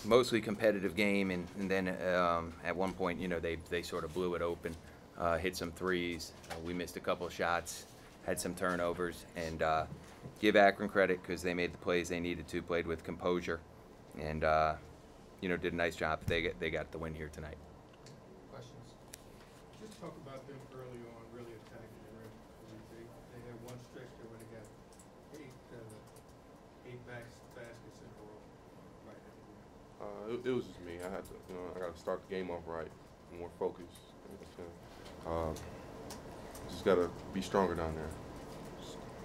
mostly competitive game, and then at one point, they sort of blew it open, hit some threes. We missed a couple of shots, had some turnovers, and give Akron credit because they made the plays they needed to, played with composure, and did a nice job. They got the win here tonight. Questions? Just talk about them early on, really attacking the rim. They had one stretch there where they got eight baskets in a row right at the rim. It was just me. I had to, I got to start the game off right, more focused. Just got to be stronger down there.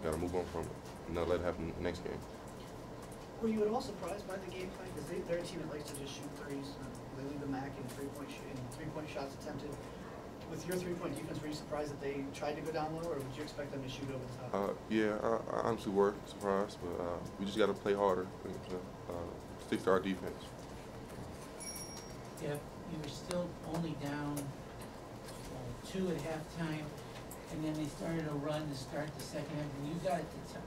Got to move on from it and not let it happen next game. Were you at all surprised by the game plan? Because they're a team that likes to just shoot threes. They lead the MAC in three-point shots attempted. With your three-point defense, were you surprised that they tried to go down low, or would you expect them to shoot over the top? Yeah, I honestly were surprised, but we just got to play harder and stick to our defense. Yeah, you were still only down 2 at halftime, and then they started a run to start the second half, and you got it to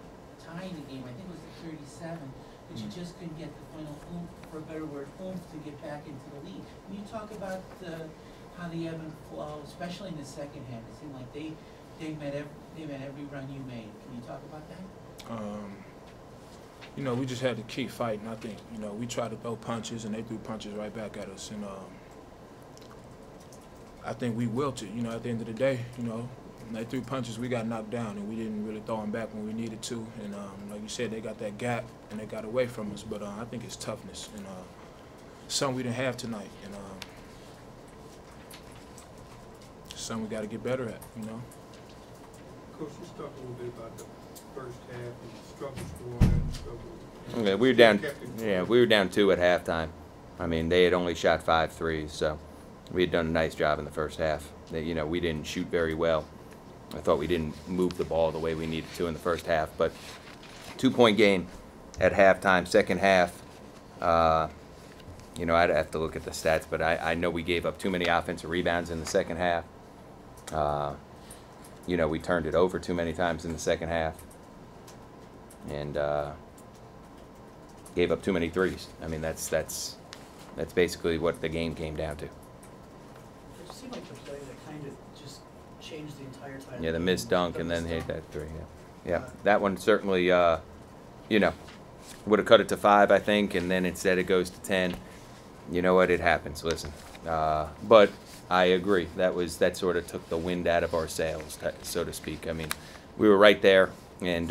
tie the game. I think it was the 37, but you just couldn't get the final oomph, for a better word, oomph to get back into the lead. When you talk about how the ebb and flow, especially in the second half, it seemed like they met every run you made. Can you talk about that? We just had to keep fighting. I think, we tried to throw punches, and they threw punches right back at us. And I think we wilted, at the end of the day, when they threw punches, we got knocked down, and we didn't really throw them back when we needed to. And like you said, they got that gap, and they got away from us. But I think it's toughness, and something we didn't have tonight. And something we got to get better at, Coach, just talk a little bit about the first half and the struggle scoring. Okay, we were down. Yeah, we were down 2 at halftime. I mean, they had only shot 5 threes, so we had done a nice job in the first half. We didn't shoot very well. I thought we didn't move the ball the way we needed to in the first half. But 2-point game at halftime. Second half, I'd have to look at the stats, but I know we gave up too many offensive rebounds in the second half. We turned it over too many times in the second half, and gave up too many threes. I mean, that's basically what the game came down to. It seemed like the play that kind of just changed the entire time. Yeah, the missed dunk and then hit that three. Yeah, that one certainly, would have cut it to 5, I think, and then instead it goes to 10. You know what? It happens. Listen, but I agree. That sort of took the wind out of our sails, so to speak. I mean, we were right there, and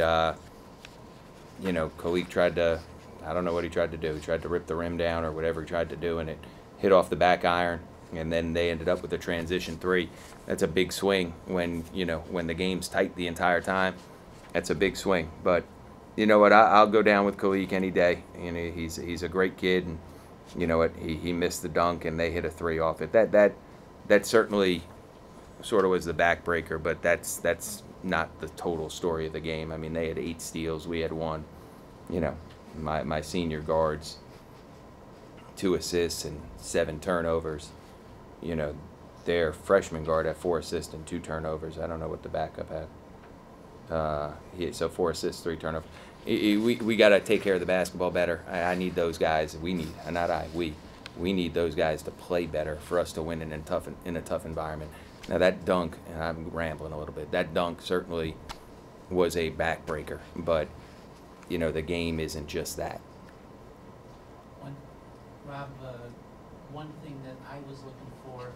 Kalik tried to. I don't know what he tried to do. He tried to rip the rim down or whatever he tried to do, and it hit off the back iron. And then they ended up with a transition 3. That's a big swing when the game's tight the entire time. That's a big swing. But you know what? I'll go down with Kalik any day. He's a great kid, and you know what? He missed the dunk, and they hit a 3 off it. That certainly sort of was the backbreaker, but that's not the total story of the game. I mean, they had 8 steals, we had 1. My senior guards, 2 assists and 7 turnovers. Their freshman guard had 4 assists and 2 turnovers. I don't know what the backup had. So 4 assists, 3 turnovers. We got to take care of the basketball better. I need those guys. We need those guys to play better for us to win in a tough environment. Now that dunk, and I'm rambling a little bit, that dunk certainly was a backbreaker, but the game isn't just that. Rob, one thing that I was looking for,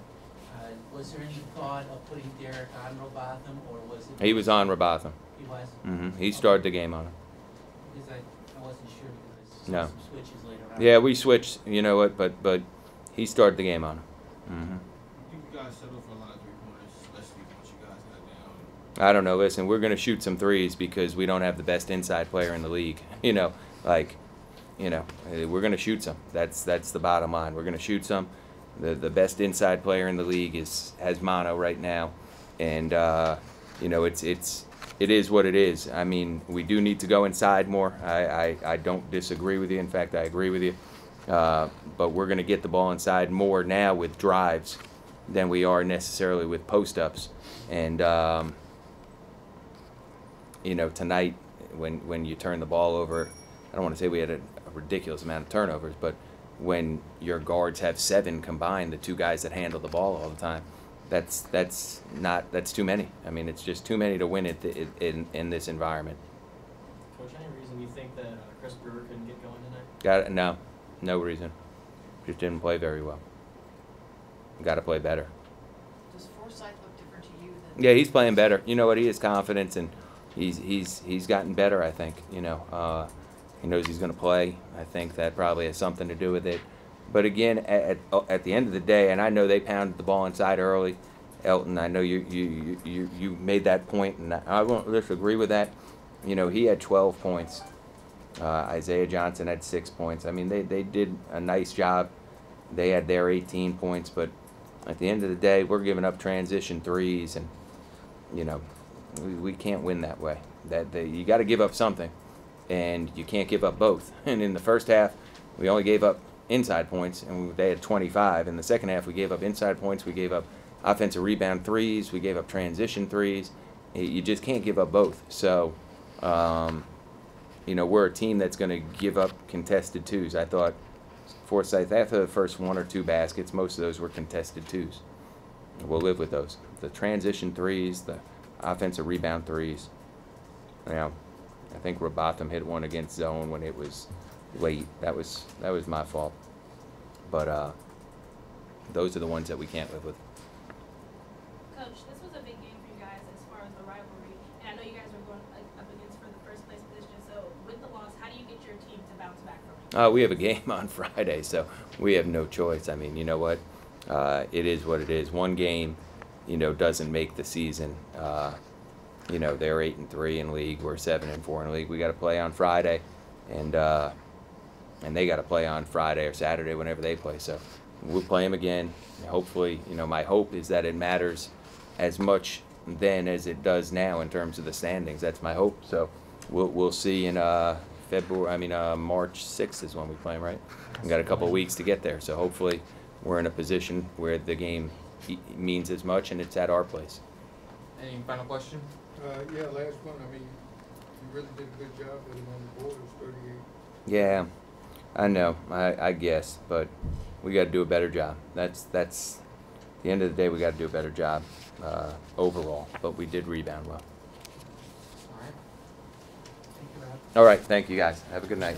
was there any thought of putting Derek on Robotham, or was it? He was on Robotham. He was? Mm-hmm. He started the game on him. Because I wasn't sure, because I saw No. some switches later on. Yeah, we switched, but he started the game on him. Mm-hmm. You guys settled for a lot of 3-pointers, especially once you guys got down. I don't know. Listen, we're going to shoot some threes because we don't have the best inside player in the league. We're going to shoot some. That's the bottom line. We're going to shoot some. The best inside player in the league has mono right now, and it is what it is. I mean, we do need to go inside more. I don't disagree with you. In fact, I agree with you. But we're going to get the ball inside more now with drives than we are necessarily with post-ups. And tonight when you turn the ball over, I don't want to say we had a ridiculous amount of turnovers, but when your guards have 7 combined, the 2 guys that handle the ball all the time. That's too many. I mean, it's just too many to win it in this environment. Coach, any reason you think that Chris Brewer couldn't get going tonight? Got it? No reason. Just didn't play very well. Got to play better. Does Forsythe look different to you than? Yeah, he's playing better. You know what? He has confidence, and he's gotten better. I think. You know, he knows he's going to play. I think that probably has something to do with it. But again, at the end of the day, and I know they pounded the ball inside early. Elton, I know you made that point, and I won't disagree with that. You know, he had 12 points. Isaiah Johnson had 6 points. I mean, they did a nice job. They had their 18 points, but at the end of the day, we're giving up transition threes, and you know, we can't win that way. You got to give up something, and you can't give up both. And in the first half, we only gave up inside points, and they had 25. In the second half, we gave up inside points. We gave up offensive rebound threes. We gave up transition threes. You just can't give up both. So, you know, we're a team that's going to give up contested twos. I thought Forsythe, after the first 1 or 2 baskets, most of those were contested twos. We'll live with those. The transition threes, the offensive rebound threes. Now, I think Robotham hit one against zone when it was late. That was my fault. But those are the ones that we can't live with. Coach, this was a big game for you guys as far as the rivalry, and I know you guys were going up against for the first place position. So with the loss, how do you get your team to bounce back from it? We have a game on Friday, so we have no choice. I mean, you know what? It is what it is. One game, you know, doesn't make the season. You know, they're 8-3 in league. We're 7-4 in league. We got to play on Friday, and they got to play on Friday or Saturday whenever they play. So we'll play them again. Hopefully, you know, my hope is that it matters as much then as it does now in terms of the standings. That's my hope. So we'll see in March 6th is when we play them, right? We got a couple of weeks to get there. So hopefully we're in a position where the game means as much, and it's at our place. Any final question? Yeah, last one. I mean, you really did a good job with him on the board. It was 38. Yeah, I know. I guess, but we got to do a better job. That's at the end of the day, we got to do a better job overall. But we did rebound well. All right. Thank you, Rob. All right, thank you guys. Have a good night.